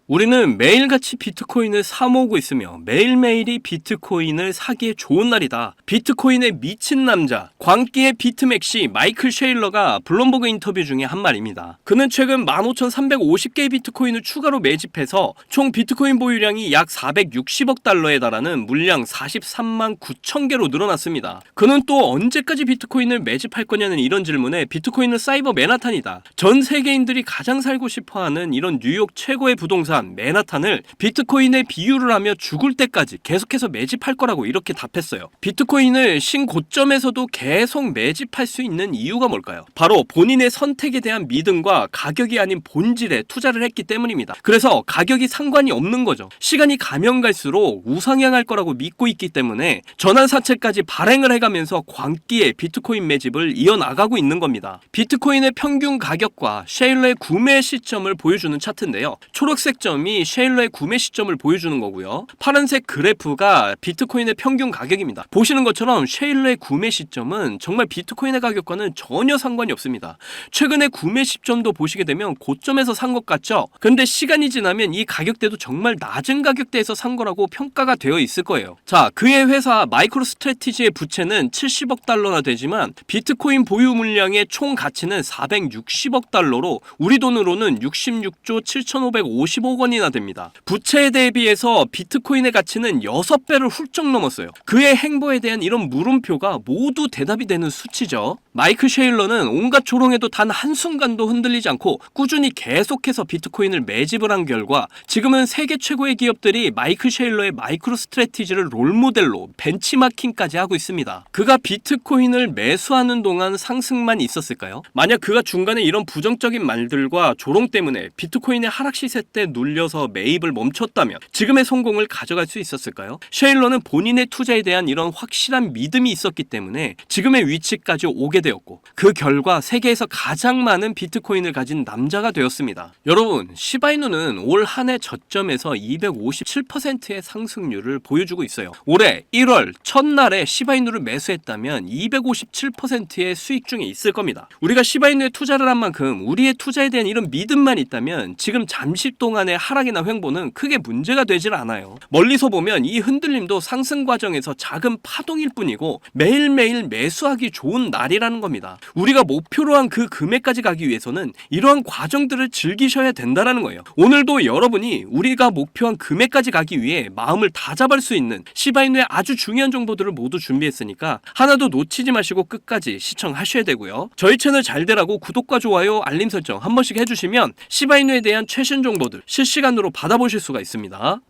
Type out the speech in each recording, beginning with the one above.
우리는 매일같이 비트코인을 사 모으고 있으며 매일매일이 비트코인을 사기에 좋은 날이다. 비트코인에 미친 남자, 광기의 비트맥시 마이클 셰일러가 블룸버그 인터뷰 중에 한 말입니다. 그는 최근 15,350개의 비트코인을 추가로 매집해서 총 비트코인 보유량이 약 460억 달러에 달하는 물량 43만 9천 개로 늘어났습니다. 그는 또 언제까지 비트코인을 매집할 거냐는 이런 질문에 비트코인은 사이버 맨하탄이다. 전 세계인들이 가장 살고 싶어하는 이런 뉴욕 최고의 부동산 맨하탄을 비트코인에 비유를 하며 죽을 때까지 계속해서 매집할 거라고 이렇게 답했어요. 비트코인을 신고점에서도 계속 매집할 수 있는 이유가 뭘까요? 바로 본인의 선택에 대한 믿음과 가격이 아닌 본질에 투자를 했기 때문입니다. 그래서 가격이 상관이 없는 거죠. 시간이 가면 갈수록 우상향할 거라고 믿고 있기 때문에 전환사채까지 발행을 해가면서 광기의 비트코인 매집을 이어나가고 있는 겁니다. 비트코인의 평균 가격과 셰일러의 구매 시점을 보여주는 차트인데요. 초록색 점이 셰일러의 구매 시점을 보여주는 거고요. 파란색 그래프가 비트코인의 평균 가격입니다. 보시는 것처럼 셰일러의 구매 시점은 정말 비트코인의 가격과는 전혀 상관이 없습니다. 최근에 구매 시점도 보시게 되면 고점에서 산 것 같죠? 근데 시간이 지나면 이 가격대도 정말 낮은 가격대에서 산 거라고 평가가 되어 있을 거예요. 자, 그의 회사 마이크로스트래티지의 부채는 70억 달러나 되지만 비트코인 보유 물량의 총 가치는 460억 달러로 우리 돈으로는 66조 7,555억 원이나 됩니다. 부채에 대비해서 비트코인의 가치는 6배를 훌쩍 넘었어요. 그의 행보에 대한 이런 물음표가 모두 대답이 되는 수치죠. 마이클 셰일러는 온갖 조롱에도 단 한순간도 흔들리지 않고 꾸준히 계속해서 비트코인을 매집을 한 결과 지금은 세계 최고의 기업들이 마이클 셰일러의 마이크로스트래티지를 롤모델로 벤치마킹까지 하고 있습니다. 그가 비트코인을 매수하는 동안 상승만 있었을까요? 만약 그가 중간에 이런 부정적인 말들과 조롱 때문에 비트코인의 하락 시세 때 눌려서 매입을 멈췄다면 지금의 성공을 가져갈 수 있었을까요? 셰일러는 본인의 투자에 대한 이런 확실한 믿음이 있었기 때문에 지금의 위치까지 오게 되었고 그 결과 세계에서 가장 많은 비트코인을 가진 남자가 되었습니다. 여러분, 시바이누는 올 한 해 저점에서 257%의 상승률을 보여주고 있어요. 올해 1월 첫날에 시바이누를 매수했다면 257%의 수익 중에 있을 겁니다. 우리가 시바이누에 투자를 한 만큼 우리의 투자에 대한 이런 믿음만 있다면 지금 잠시 동안의 하락이나 횡보는 크게 문제가 되질 않아요. 멀리서 보면 이 흔들림도 상승 과정에서 작은 파동일 뿐이고 매일매일 매수하기 좋은 날이라는 겁니다. 우리가 목표로 한 그 금액까지 가기 위해서는 이러한 과정들을 즐기셔야 된다는 거예요. 오늘도 여러분이 우리가 목표한 금액까지 가기 위해 마음을 다잡을 수 있는 시바이누의 아주 중요한 정보들을 모두 준비했으니까 하나도 놓치지 마시고 끝까지 시청하셔야 되고요. 저희 채널 잘 되라고 구독과 좋아요, 알림 설정 한 번씩 해주시면 시바이누에 대한 최신 정보들 실시간으로 받아보실 수가 있습니다.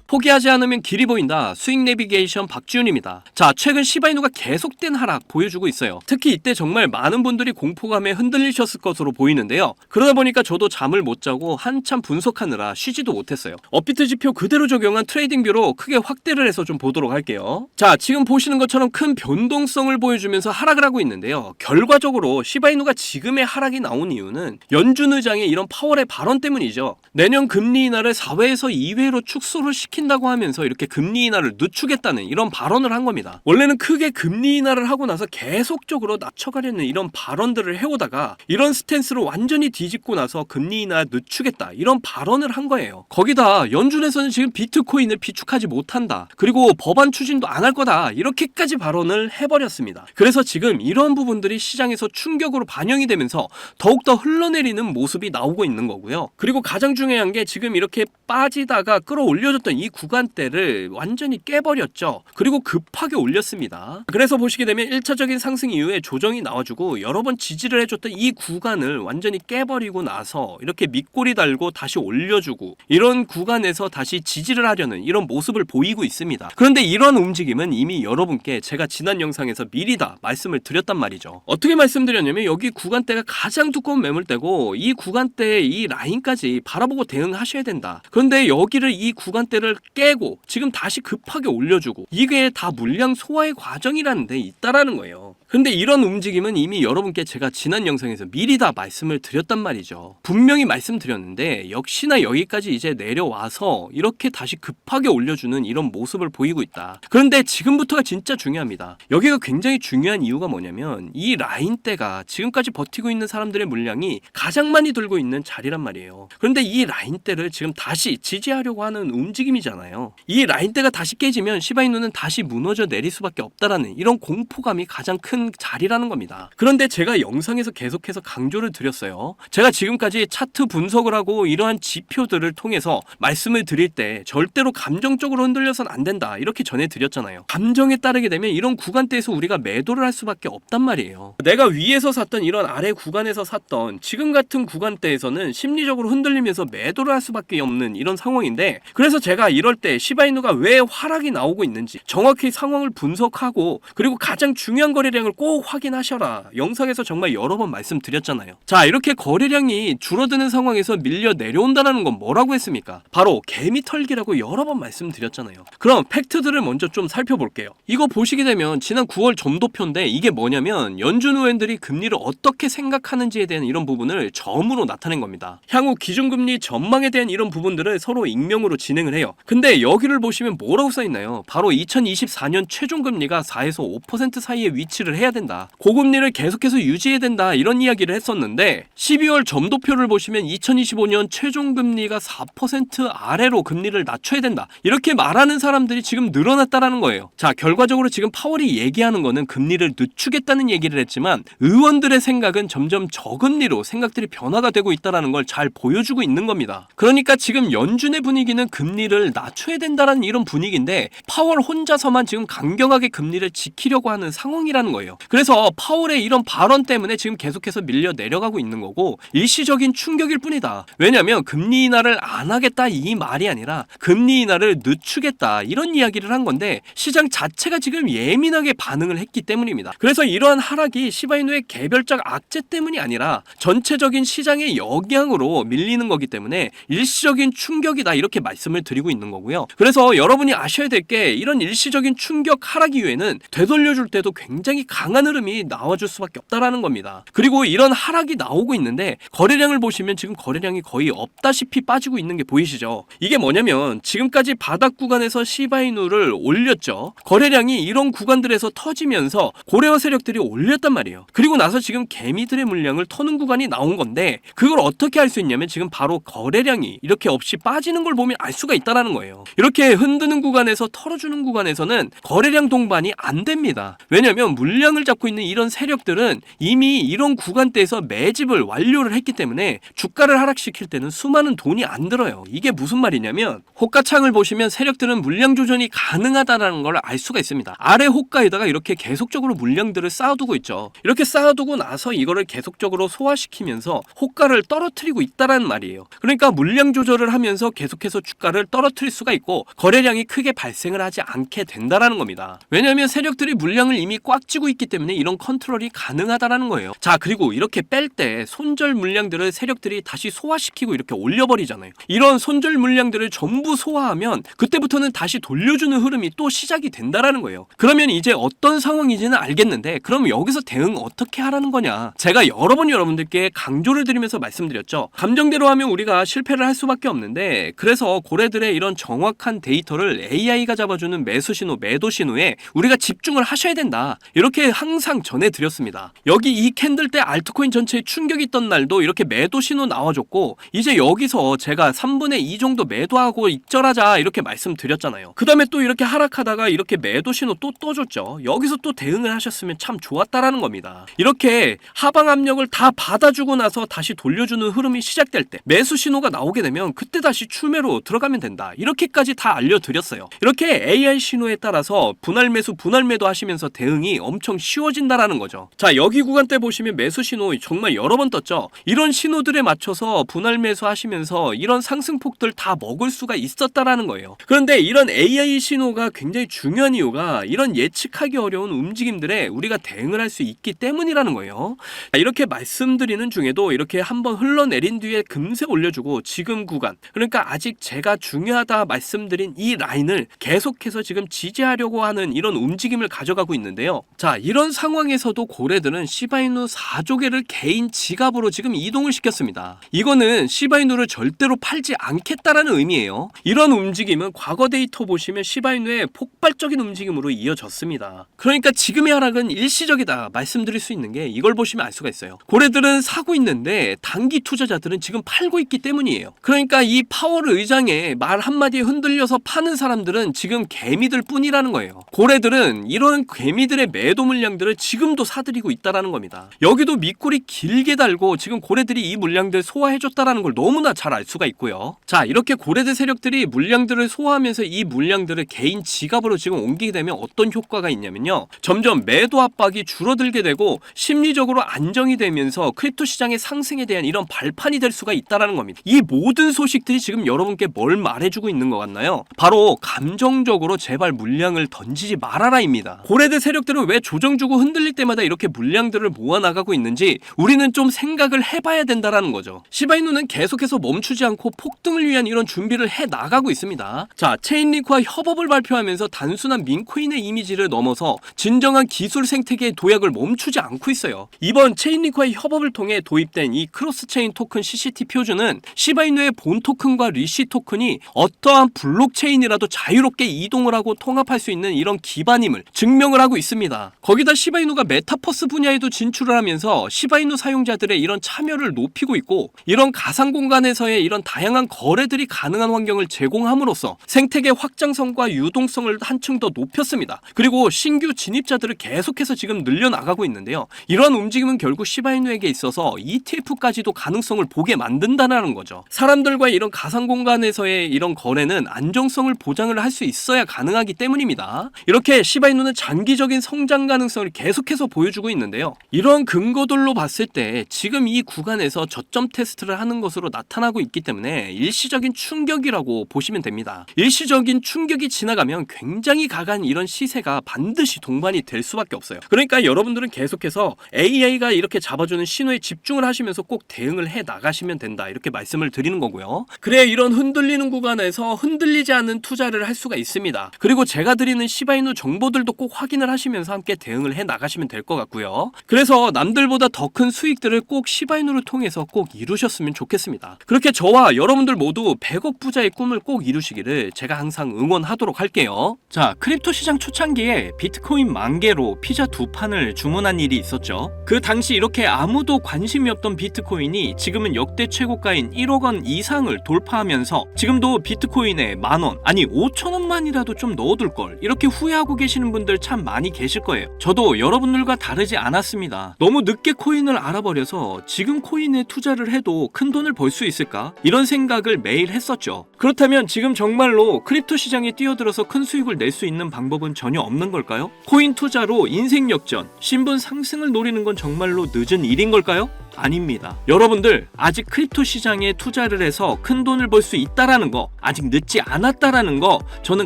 포기하지 않으면 길이 보인다. 수익 내비게이션 박지훈입니다. 자, 최근 시바이누가 계속된 하락 보여주고 있어요. 특히 이때 정말 많은 분들이 공포감에 흔들리셨을 것으로 보이는데요. 그러다 보니까 저도 잠을 못 자고 한참 분석하느라 쉬지도 못했어요. 업비트 지표 그대로 적용한 트레이딩 뷰로 크게 확대를 해서 좀 보도록 할게요. 자, 지금 보시는 것처럼 큰 변동성을 보여주면서 하락을 하고 있는데요. 결과적으로 시바이누가 지금의 하락이 나온 이유는 연준 의장의 이런 파월의 발언 때문이죠. 내년 금리 인하를 4회에서 2회로 축소를 시킨다고 하면서 이렇게 금리 인하를 늦추겠다는 이런 발언을 한 겁니다. 원래는 크게 금리 인하를 하고 나서 계속적으로 낮춰가려는 이런 발언들을 해오다가 이런 스탠스로 완전히 뒤집고 나서 금리 인하 늦추겠다 이런 발언을 한 거예요. 거기다 연준에서는 지금 비트코인을 비축하지 못한다. 그리고 법안 추진도 안 할 거다. 이렇게까지 발언을 해버렸습니다. 그래서 지금 이런 부분들이 시장에서 충격으로 반영이 되면서 더욱더 흘러내리는 모습이 나오고 있는 거고요. 그리고 가장 중요한 게 지금 이렇게 빠지다가 끌어올려줬던 이 구간대를 완전히 깨버렸죠. 그리고 급하게 올렸습니다. 그래서 보시게 되면 1차적인 상승 이후에 조정이 나와주고 여러 번 지지를 해줬던 이 구간을 완전히 깨버리고 나서 이렇게 밑골이 달고 다시 올려주고 이런 구간에서 다시 지지를 하려는 이런 모습을 보이고 있습니다. 그런데 이런 움직임은 이미 여러분께 제가 지난 영상에서 미리 다 말씀을 드렸단 말이죠. 어떻게 말씀드렸냐면 여기 구간대가 가장 두꺼운 매물대고 이 구간대의 이 라인까지 바라보고 대응하셔야 된다. 그런데 여기를 이 구간대를 깨고 지금 다시 급하게 올려주고 이게 다 물량 소화의 과정이라는 데 있다라는 거예요. 근데 이런 움직임은 이미 여러분께 제가 지난 영상에서 미리 다 말씀을 드렸단 말이죠. 분명히 말씀드렸는데 역시나 여기까지 이제 내려와서 이렇게 다시 급하게 올려주는 이런 모습을 보이고 있다. 그런데 지금부터가 진짜 중요합니다. 여기가 굉장히 중요한 이유가 뭐냐면 이 라인대가 지금까지 버티고 있는 사람들의 물량이 가장 많이 들고 있는 자리란 말이에요. 그런데 이 라인대를 지금 다시 지지하려고 하는 움직임이잖아요. 이 라인대가 다시 깨지면 시바이누는 다시 무너져 내릴 수밖에 없다라는 이런 공포감이 가장 큰 자리라는 겁니다. 그런데 제가 영상에서 계속해서 강조를 드렸어요. 제가 지금까지 차트 분석을 하고 이러한 지표들을 통해서 말씀을 드릴 때 절대로 감정적으로 흔들려서는 안 된다 이렇게 전해드렸잖아요. 감정에 따르게 되면 이런 구간대에서 우리가 매도를 할 수밖에 없단 말이에요. 내가 위에서 샀던 이런 아래 구간에서 샀던 지금 같은 구간대에서는 심리적으로 흔들리면서 매도를 할 수밖에 없는 이런 상황인데, 그래서 제가 이럴 때 시바이누가 왜 하락이 나오고 있는지 정확히 상황을 분석하고 그리고 가장 중요한 거래량을 꼭 확인하셔라 영상에서 정말 여러 번 말씀드렸잖아요. 자, 이렇게 거래량이 줄어드는 상황에서 밀려 내려온다는 건 뭐라고 했습니까? 바로 개미털기라고 여러 번 말씀드렸잖아요. 그럼 팩트들을 먼저 좀 살펴볼게요. 이거 보시게 되면 지난 9월 점도표인데 이게 뭐냐면 연준 의원들이 금리를 어떻게 생각하는지에 대한 이런 부분을 점으로 나타낸 겁니다. 향후 기준금리 전망에 대한 이런 부분들을 서로 익명으로 진행을 해요. 근데 여기를 보시면 뭐라고 써있나요? 바로 2024년 최종금리가 4에서 5% 사이에 위치를 해야 된다. 고금리를 계속해서 유지해야 된다. 이런 이야기를 했었는데 12월 점도표를 보시면 2025년 최종금리가 4% 아래로 금리를 낮춰야 된다. 이렇게 말하는 사람들이 지금 늘어났다라는 거예요. 자, 결과적으로 지금 파월이 얘기하는 거는 금리를 늦추겠다는 얘기를 했지만 의원들의 생각은 점점 저금리로 생각들이 변화가 되고 있다는 걸 잘 보여주고 있는 겁니다. 그러니까 지금 연준의 분위기는 금리를 낮춰야 된다는 이런 분위기인데 파월 혼자서만 지금 강경하게 금리를 지키려고 하는 상황이라는 거예요. 그래서 파월의 이런 발언 때문에 지금 계속해서 밀려 내려가고 있는 거고 일시적인 충격일 뿐이다. 왜냐하면 금리 인하를 안 하겠다 이 말이 아니라 금리 인하를 늦추겠다 이런 이야기를 한 건데 시장 자체가 지금 예민하게 반응을 했기 때문입니다. 그래서 이러한 하락이 시바이누의 개별적 악재 때문이 아니라 전체적인 시장의 영향으로 밀리는 거기 때문에 일시적인 충격이다 이렇게 말씀을 드리고 있는 거고요. 그래서 여러분이 아셔야 될 게 이런 일시적인 충격 하락 이후에는 되돌려줄 때도 굉장히 강한 흐름이 나와줄 수밖에 없다라는 겁니다. 그리고 이런 하락이 나오고 있는데 거래량을 보시면 지금 거래량이 거의 없다시피 빠지고 있는 게 보이시죠? 이게 뭐냐면 지금까지 바닥 구간에서 시바이누를 올렸죠. 거래량이 이런 구간들에서 터지면서 고래어 세력들이 올렸단 말이에요. 그리고 나서 지금 개미들의 물량을 터는 구간이 나온 건데 그걸 어떻게 할 수 있냐면 지금 바로 거래량이 이렇게 없이 빠지는 걸 보면 알 수가 있다라는 거예요. 이렇게 흔드는 구간에서 털어주는 구간에서는 거래량 동반이 안 됩니다. 왜냐면 물량을 잡고 있는 이런 세력들은 이미 이런 구간대에서 매집을 완료를 했기 때문에 주가를 하락시킬 때는 수많은 돈이 안 들어요. 이게 무슨 말이냐면 호가창을 보시면 세력들은 물량 조정이 가능하다는 걸 알 수가 있습니다. 아래 호가에다가 이렇게 계속적으로 물량들을 쌓아두고 있죠. 이렇게 쌓아두고 나서 이거를 계속적으로 소화시키면서 호가를 떨어뜨리고 있다라는 말이에요. 그러니까 물량 조절을 하면서 계속해서 주가를 떨어뜨릴 수가 있고 거래량이 크게 발생을 하지 않게 된다라는 겁니다. 왜냐하면 세력들이 물량을 이미 꽉 쥐고 있기 때문에 이런 컨트롤이 가능하다라는 거예요. 자, 그리고 이렇게 뺄 때 손절 물량들을 세력들이 다시 소화시키고 이렇게 올려버리잖아요. 이런 손절 물량들을 전부 소화하면 그때부터는 다시 돌려주는 흐름이 또 시작이 된다라는 거예요. 그러면 이제 어떤 상황인지는 알겠는데 그럼 여기서 대응 어떻게 하라는 거냐? 제가 여러 번 여러분들께 강조를 드리면서 말씀드렸죠. 감정대로 하면 우리가 실패를 할 수밖에 없는데 그래서 고래들의 이런 정확한 데이터를 AI가 잡아주는 매수 신호, 매도 신호에 우리가 집중을 하셔야 된다. 이렇게 항상 전해드렸습니다. 여기 이 캔들 때 알트코인 전체에 충격이 있던 날도 이렇게 매도 신호 나와줬고 이제 여기서 제가 3분의 2 정도 매도하고 익절하자 이렇게 말씀드렸잖아요. 그 다음에 또 이렇게 하락하다가 이렇게 매도 신호 또 떠줬죠. 여기서 또 대응을 하셨으면 참 좋았다라는 겁니다. 이렇게 하방 압력을 다 받아주고 나서 다시 돌려주는 흐름이 시작될 때 매수 신호가 나오게 되면 그때 다시 추매로 들어가면 된다. 이렇게까지 다 알려드렸어요. 이렇게 AI 신호에 따라서 분할 매수, 분할 매도 하시면서 대응이 엄청 쉬워진다라는 거죠. 자, 여기 구간대 보시면 매수 신호 정말 여러 번 떴죠. 이런 신호들에 맞춰서 분할 매수 하시면서 이런 상승폭들 다 먹을 수가 있었다라는 거예요. 그런데 이런 AI 신호가 굉장히 중요한 이유가 이런 예측하기 어려운 움직임들에 우리가 대응을 할 수 있기 때문이라는 거예요. 이렇게 말씀드리는 중에도 이렇게 한번 흘러내린 뒤에 금세 올려주고 지금 구간, 그러니까 아직 제가 중요하다 말씀드린 이 라인을 계속해서 지금 지지하려고 하는 이런 움직임을 가져가고 있는데요. 자, 이런 상황에서도 고래들은 시바이누 4조 개를 개인 지갑으로 지금 이동을 시켰습니다. 이거는 시바이누를 절대로 팔지 않겠다라는 의미예요. 이런 움직임은 과거 데이터 보시면 시바이누의 폭발적인 움직임으로 이어졌습니다. 그러니까 지금의 하락은 일시적이다 말씀드릴 수 있는 게 이걸 보시면 알 수가 있어요. 고래들은 사고 있는데 단기 투자자들은 지금 팔고 있기 때문이에요. 그러니까 이 파월 의장의 말 한마디에 흔들려서 파는 사람들은 지금 개미들 뿐이라는 거예요. 고래들은 이런 개미들의 매도 물량들을 지금도 사들이고 있다라는 겁니다. 여기도 밑꼬리 길게 달고 지금 고래들이 이 물량들 소화해줬다라는 걸 너무나 잘 알 수가 있고요. 자, 이렇게 고래들 세력들이 물량들을 소화하면서 이 물량들을 개인 지갑으로 지금 옮기게 되면 어떤 효과가 있냐면요. 점점 매도 압박이 줄어들게 되고 심리적으로 안정이 되면서 크립토 시장의 상승에 대한 이런 발판이 될 수가 있다라는 겁니다. 이 모든 소식들이 지금 여러분께 뭘 말해주고 있는 것 같나요? 바로 감정적으로 제발 물량을 던지지 말아라입니다. 고래들 세력들은 왜 조정 주고 흔들릴 때마다 이렇게 물량들을 모아나가고 있는지 우리는 좀 생각을 해봐야 된다라는 거죠. 시바이누는 계속해서 멈추지 않고 폭등을 위한 이런 준비를 해나가고 있습니다. 자, 체인링크와 협업을 발표하면서 단순한 민코인의 이미지를 넘어서 진정한 기술 생태계의 도약을 멈추지 않고 있어요. 이번 체인링크와의 협업을 통해 도입된 이 크로스체인 토큰 CCT 표준은 시바이누의 본 토큰과 리시 토큰이 어떠한 블록체인이라도 자유롭게 이동을 하고 통합할 수 있는 이런 기반임을 증명을 하고 있습니다. 거기다 시바이누가 메타버스 분야에도 진출을 하면서 시바이누 사용자들의 이런 참여를 높이고 있고 이런 가상 공간에서의 이런 다양한 거래들이 가능한 환경을 제공함으로써 생태계 확장성과 유동성을 한층 더 높였습니다. 그리고 신규 진입자들을 계속해서 지금 늘려나가고 있는데요. 이런 움직임은 결국 시바이누에게 있어서 ETF까지도 가능성을 보게 만든다는 거죠. 사람들과의 이런 가상 공간에서의 이런 거래는 안정성을 보장을 할 수 있어야 가능하기 때문입니다. 이렇게 시바이누는 장기적인 성장 가능성을 계속해서 보여주고 있는데요. 이런 근거들로 봤을 때 지금 이 구간에서 저점 테스트를 하는 것으로 나타나고 있기 때문에 일시적인 충격이라고 보시면 됩니다. 일시적인 충격이 지나가면 굉장히 강한 이런 시세가 반드시 동반이 될 수밖에 없어요. 그러니까 여러분들은 계속해서 AI가 이렇게 잡아주는 신호에 집중을 하시면서 꼭 대응을 해 나가시면 된다 이렇게 말씀을 드리는 거고요. 그래야 이런 흔들리는 구간에서 흔들리지 않는 투자를 할 수가 있습니다. 그리고 제가 드리는 시바이누 정보들도 꼭 확인을 하시면서 함께 대응을 해 나가시면 될 것 같고요. 그래서 남들보다 더 큰 수익들을 꼭 시바이누를 통해서 꼭 이루셨으면 좋겠습니다. 그렇게 저와 여러분들 모두 100억 부자의 꿈을 꼭 이루시기를 제가 항상 응원하도록 할게요. 자, 크립토 시장 초창기에 비트코인 10,000개로 피자 2판을 주문한 일이 있었죠. 그 당시 이렇게 아무도 관심이 없던 비트코인이 지금은 역대 최고가인 1억 원 이상을 돌파하면서 지금도 비트코인에 10,000원, 아니 5,000원만이라도 좀 넣어둘 걸 이렇게 후회하고 계시는 분들 참 많이 계실 거예요. 저도 여러분들과 다르지 않았습니다. 너무 늦게 코인을 알아버려서 지금 코인에 투자를 해도 큰 돈을 벌 수 있을까? 이런 생각을 매일 했었죠. 그렇다면 지금 정말로 크립토 시장에 뛰어들어서 큰 수익을 낼 수 있는 방법은 전혀 없는 걸까요? 코인 투자로 인생 역전, 신분 상승을 노리는 건 정말로 늦은 일인 걸까요? 아닙니다. 여러분들 아직 크립토 시장에 투자를 해서 큰 돈을 벌 수 있다라는 거, 아직 늦지 않았다라는 거 저는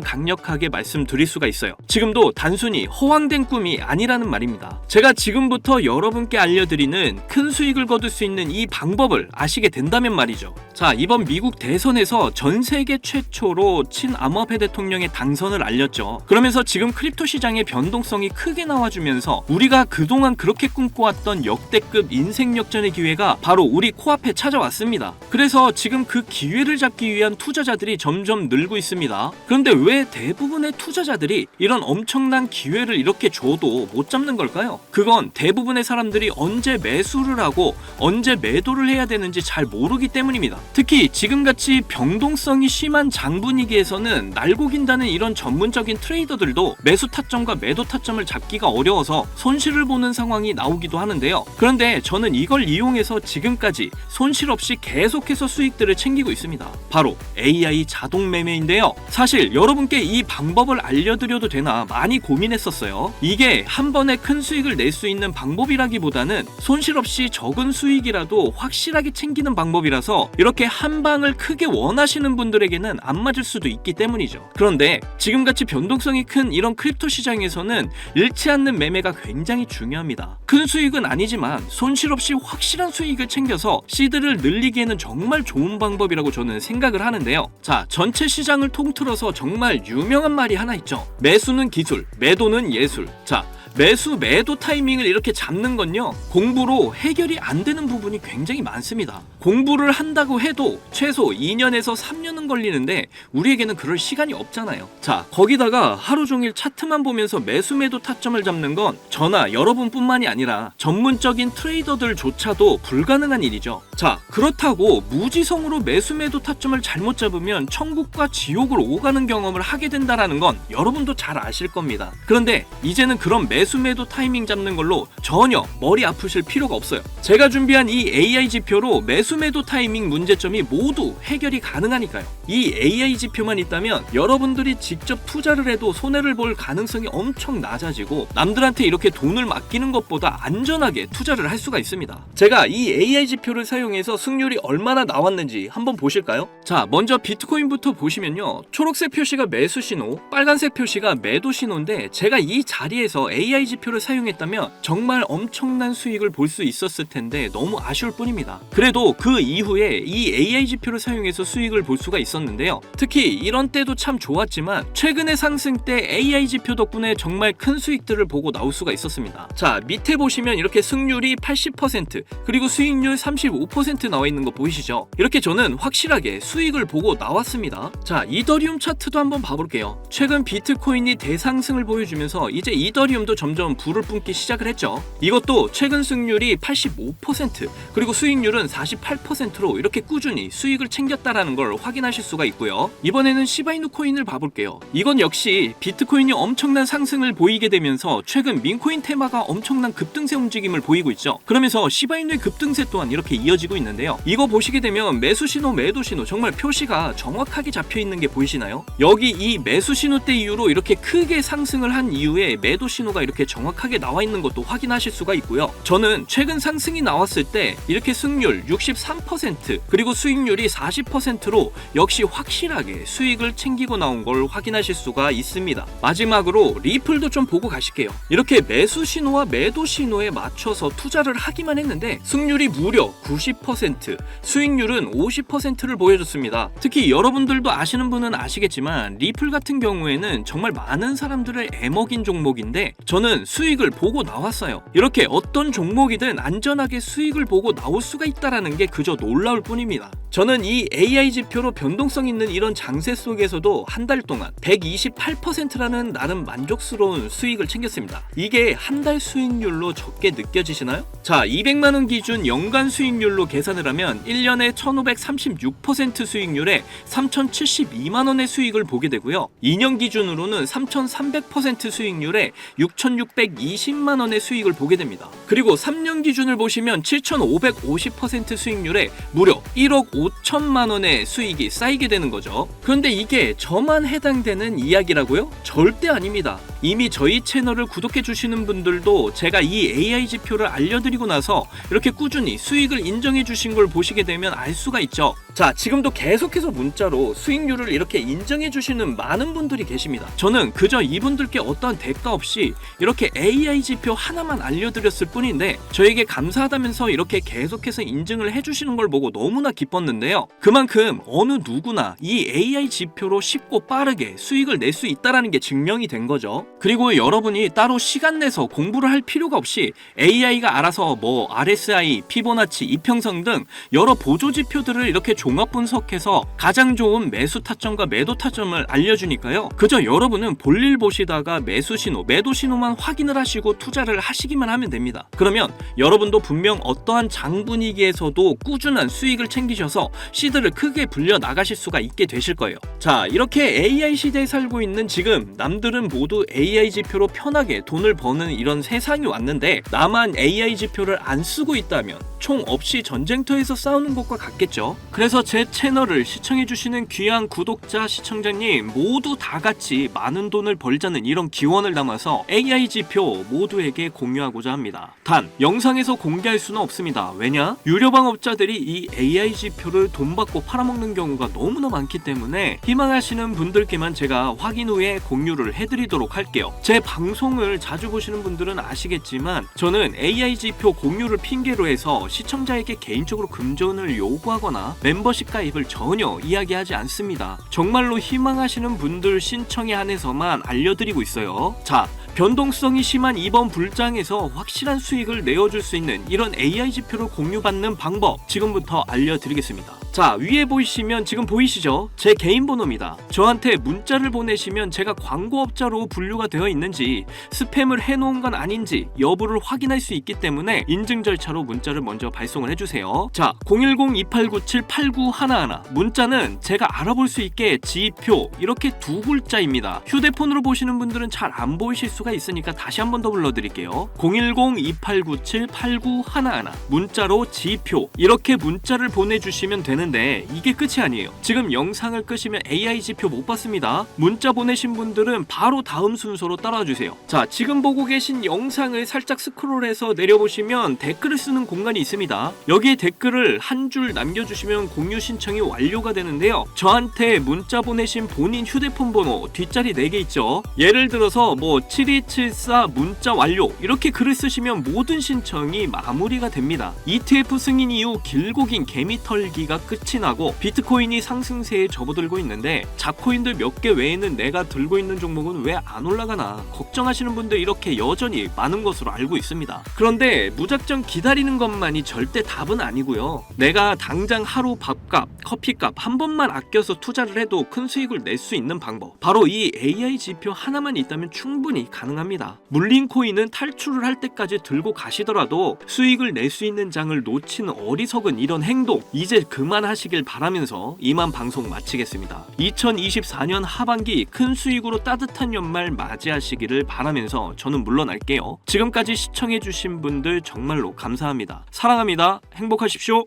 강력하게 말씀드릴 수가 있어요. 지금도 단순히 허황된 꿈이 아니라는 말입니다. 제가 지금부터 여러분께 알려드리는 큰 수익을 거둘 수 있는 이 방법을 아시게 된다면 말이죠. 자, 이번 미국 대선에서 전 세계 최초로 친암호화폐 대통령의 당선을 알렸죠. 그러면서 지금 크립토 시장의 변동성이 크게 나와주면서 우리가 그동안 그렇게 꿈꿔왔던 역대급 인생 역전의 기회가 바로 우리 코앞에 찾아왔습니다. 그래서 지금 그 기회를 잡기 위한 투자자들이 점점 늘고 있습니다. 그런데 왜 대부분의 투자자들이 이런 엄청난 기회를 이렇게 줘도 못 잡는 걸까요? 그건 대부분의 사람들이 언제 매수를 하고 언제 매도를 해야 되는지 잘 모르기 때문입니다. 특히 지금같이 변동성이 심한 장 분위기에서는 날고 긴다는 이런 전문적인 트레이더들도 매수 타점과 매도 타점을 잡기가 어려워서 손실을 보는 상황이 나오기도 하는데요. 그런데 저는 이걸 이용해서 지금까지 손실 없이 계속해서 수익들을 챙기고 있습니다. 바로 AI 자동 매매인데요. 사실 여러분께 이 방법을 알려드려도 되나 많이 고민했었어요. 이게 한 번에 큰 수익을 낼 수 있는 방법이라기보다는 손실 없이 적은 수익이라도 확실하게 챙기는 방법이라서 이렇게 한 방을 크게 원하시는 분들에게는 안 맞을 수도 있기 때문이죠. 그런데 지금같이 변동성이 큰 이런 크립토 시장에서는 잃지 않는 매매가 굉장히 중요합니다. 큰 수익은 아니지만 손실 없이 확실한 수익을 챙겨서 시드를 늘리기에는 정말 좋은 방법이라고 저는 생각을 하는데요. 자, 전체 시장을 통틀어서 정말 유명한 말이 하나 있죠. 매수는 기술, 매도는 예술. 자, 매수 매도 타이밍을 이렇게 잡는 건요, 공부로 해결이 안 되는 부분이 굉장히 많습니다. 공부를 한다고 해도 최소 2년에서 3년은 걸리는데 우리에게는 그럴 시간이 없잖아요. 자, 거기다가 하루 종일 차트만 보면서 매수 매도 타점을 잡는 건 저나 여러분뿐만이 아니라 전문적인 트레이더들조차도 불가능한 일이죠. 자, 그렇다고 무지성으로 매수 매도 타점을 잘못 잡으면 천국과 지옥을 오가는 경험을 하게 된다라는 건 여러분도 잘 아실 겁니다. 그런데 이제는 그런 매수 매도 타이밍 잡는 걸로 전혀 머리 아프실 필요가 없어요. 제가 준비한 이 AI 지표로 매수 매도 타이밍 문제점이 모두 해결이 가능하니까요. 이 AI 지표만 있다면 여러분들이 직접 투자를 해도 손해를 볼 가능성이 엄청 낮아지고 남들한테 이렇게 돈을 맡기는 것보다 안전하게 투자를 할 수가 있습니다. 제가 이 AI 지표를 사용해서 승률이 얼마나 나왔는지 한번 보실까요? 자, 먼저 비트코인부터 보시면요, 초록색 표시가 매수 신호, 빨간색 표시가 매도 신호인데 제가 이 자리에서 AI 지표를 사용했다면 정말 엄청난 수익을 볼 수 있었을 텐데 너무 아쉬울 뿐입니다. 그래도 그 이후에 이 AI 지표를 사용해서 수익을 볼 수가 있었는데요, 특히 이런 때도 참 좋았지만 최근의 상승 때 AI 지표 덕분에 정말 큰 수익들을 보고 나올 수가 있었습니다. 자, 밑에 보시면 이렇게 승률이 80% 그리고 수익률 35% 나와 있는 거 보이시죠? 이렇게 저는 확실하게 수익을 보고 나왔습니다. 자, 이더리움 차트도 한번 봐볼게요. 최근 비트코인이 대상승을 보여주면서 이제 이더리움도 점점 불을 뿜기 시작을 했죠. 이것도 최근 승률이 85% 그리고 수익률은 48%로 이렇게 꾸준히 수익을 챙겼다라는 걸 확인하실 수가 있고요. 이번에는 시바이누 코인을 봐볼게요. 이건 역시 비트코인이 엄청난 상승을 보이게 되면서 최근 민코인 테마가 엄청난 급등세 움직임을 보이고 있죠. 그러면서 시바이누의 급등세 또한 이렇게 이어지고 있는데요, 이거 보시게 되면 매수 신호 매도 신호 정말 표시가 정확하게 잡혀 있는 게 보이시나요? 여기 이 매수 신호 때 이후로 이렇게 크게 상승을 한 이후에 매도 신호가 이렇게 정확하게 나와 있는 것도 확인하실 수가 있고요. 저는 최근 상승이 나왔을 때 이렇게 승률 63% 그리고 수익률이 40%로 역시 확실하게 수익을 챙기고 나온 걸 확인하실 수가 있습니다. 마지막으로 리플도 좀 보고 가실게요. 이렇게 매수 신호와 매도 신호에 맞춰서 투자를 하기만 했는데 승률이 무려 90%, 수익률은 50%를 보여줬습니다. 특히 여러분들도 아시는 분은 아시겠지만 리플 같은 경우에는 정말 많은 사람들을 애먹인 종목인데 저는 수익을 보고 나왔어요. 이렇게 어떤 종목이든 안전하게 수익을 보고 나올 수가 있다는 게 그저 놀라울 뿐입니다. 저는 이 AI 지표로 변동성 있는 이런 장세 속에서도 한 달 동안 128%라는 나름 만족스러운 수익을 챙겼습니다. 이게 한 달 수익률로 적게 느껴지시나요? 자, 200만원 기준 연간 수익률로 계산을 하면 1년에 1536% 수익률에 3072만원의 수익을 보게 되고요. 2년 기준으로는 3300% 수익률에 6620만원의 수익을 보게 됩니다. 그리고 3년 기준을 보시면 7550% 수익률에 무려 1억 5천만원의 수익이 쌓이게 되는 거죠. 그런데 이게 저만 해당되는 이야기라고요? 절대 아닙니다. 이미 저희 채널을 구독해 주시는 분들도 제가 이 AI 지표를 알려드리고 나서 이렇게 꾸준히 수익을 인정해 주신 걸 보시게 되면 알 수가 있죠. 자, 지금도 계속해서 문자로 수익률을 이렇게 인정해 주시는 많은 분들이 계십니다. 저는 그저 이분들께 어떠한 대가 없이 이렇게 AI 지표 하나만 알려드렸을 뿐인데 저에게 감사하다면서 이렇게 계속해서 인증을 해주시는 걸 보고 너무나 기뻤는데요, 그만큼 어느 누구나 이 AI 지표로 쉽고 빠르게 수익을 낼 수 있다는 게 증명이 된 거죠. 그리고 여러분이 따로 시간 내서 공부를 할 필요가 없이 AI가 알아서 뭐 RSI, 피보나치, 이평선 등 여러 보조 지표들을 이렇게 종합 분석해서 가장 좋은 매수 타점과 매도 타점을 알려주니까요, 그저 여러분은 볼일 보시다가 매수 신호, 매도 신호만 확인을 하시고 투자를 하시기만 하면 됩니다. 그러면 여러분도 분명 어떠한 장 분위기에서도 꾸준한 수익을 챙기셔서 시드를 크게 불려 나가실 수가 있게 되실 거예요. 자, 이렇게 AI 시대에 살고 있는 지금 남들은 모두 AI 지표로 편하게 돈을 버는 이런 세상이 왔는데 나만 AI 지표를 안 쓰고 있다면 총 없이 전쟁터에서 싸우는 것과 같겠죠. 그래서 제 채널을 시청해주시는 귀한 구독자, 시청자님 모두 다 같이 많은 돈을 벌자는 이런 기원을 담아서 AI 지표 모두에게 공유하고자 합니다. 단, 영상에서 공개할 수는 없습니다. 왜냐? 유료방업자들이 이 AI 지표를 돈 받고 팔아먹는 경우가 너무나 많기 때문에 희망하시는 분들께만 제가 확인 후에 공유를 해드리도록 할게요. 제 방송을 자주 보시는 분들은 아시겠지만 저는 AI 지표 공유를 핑계로 해서 시청자에게 개인적으로 금전을 요구하거나 멤버십 가입을 전혀 이야기하지 않습니다. 정말로 희망하시는 분들 신청에 한해서만 알려드리고 있어요. 자, 변동성이 심한 이번 불장에서 확실한 수익을 내어줄 수 있는 이런 AI 지표를 공유받는 방법 지금부터 알려드리겠습니다. 자, 위에 보이시면 지금 보이시죠? 제 개인 번호입니다. 저한테 문자를 보내시면 제가 광고업자로 분류가 되어 있는지 스팸을 해놓은 건 아닌지 여부를 확인할 수 있기 때문에 인증 절차로 문자를 먼저 발송을 해주세요. 자, 010-2897-8911 문자는 제가 알아볼 수 있게 지표 이렇게 두 글자입니다. 휴대폰으로 보시는 분들은 잘 안 보이실 수가 있으니까 다시 한 번 더 불러드릴게요. 010-2897-8911 문자로 지표 이렇게 문자를 보내주시면 되는데 이게 끝이 아니에요. 지금 영상을 끄시면 AI 지표 못 봤습니다. 문자 보내신 분들은 바로 다음 순서로 따라와 주세요. 자, 지금 보고 계신 영상을 살짝 스크롤해서 내려보시면 댓글을 쓰는 공간이 있습니다. 여기에 댓글을 한 줄 남겨주시면 공유 신청이 완료가 되는데요. 저한테 문자 보내신 본인 휴대폰 번호 뒷자리 4개 있죠. 예를 들어서 뭐 7274 문자 완료 이렇게 글을 쓰시면 모든 신청이 마무리가 됩니다. ETF 승인 이후 길고 긴 개미 털기가 끝이 나고 비트코인이 상승세에 접어들고 있는데 잡코인들 몇 개 외에는 내가 들고 있는 종목은 왜 안 올라가나 걱정하시는 분들 이렇게 여전히 많은 것으로 알고 있습니다. 그런데 무작정 기다리는 것만이 절대 답은 아니고요. 내가 당장 하루 밥값, 커피값 한 번만 아껴서 투자를 해도 큰 수익을 낼 수 있는 방법 바로 이 AI 지표 하나만 있다면 충분히 가능합니다. 물린 코인은 탈출을 할 때까지 들고 가시더라도 수익을 낼 수 있는 장을 놓치는 어리석은 이런 행동 이제 그만하시길 바라면서 이만 방송 마치겠습니다. 2024년 하반기 큰 수익으로 따뜻한 연말 맞이하시기를 바라면서 저는 물러날게요. 지금까지 시청해주신 분들 정말로 감사합니다. 사랑합니다. 행복하십시오.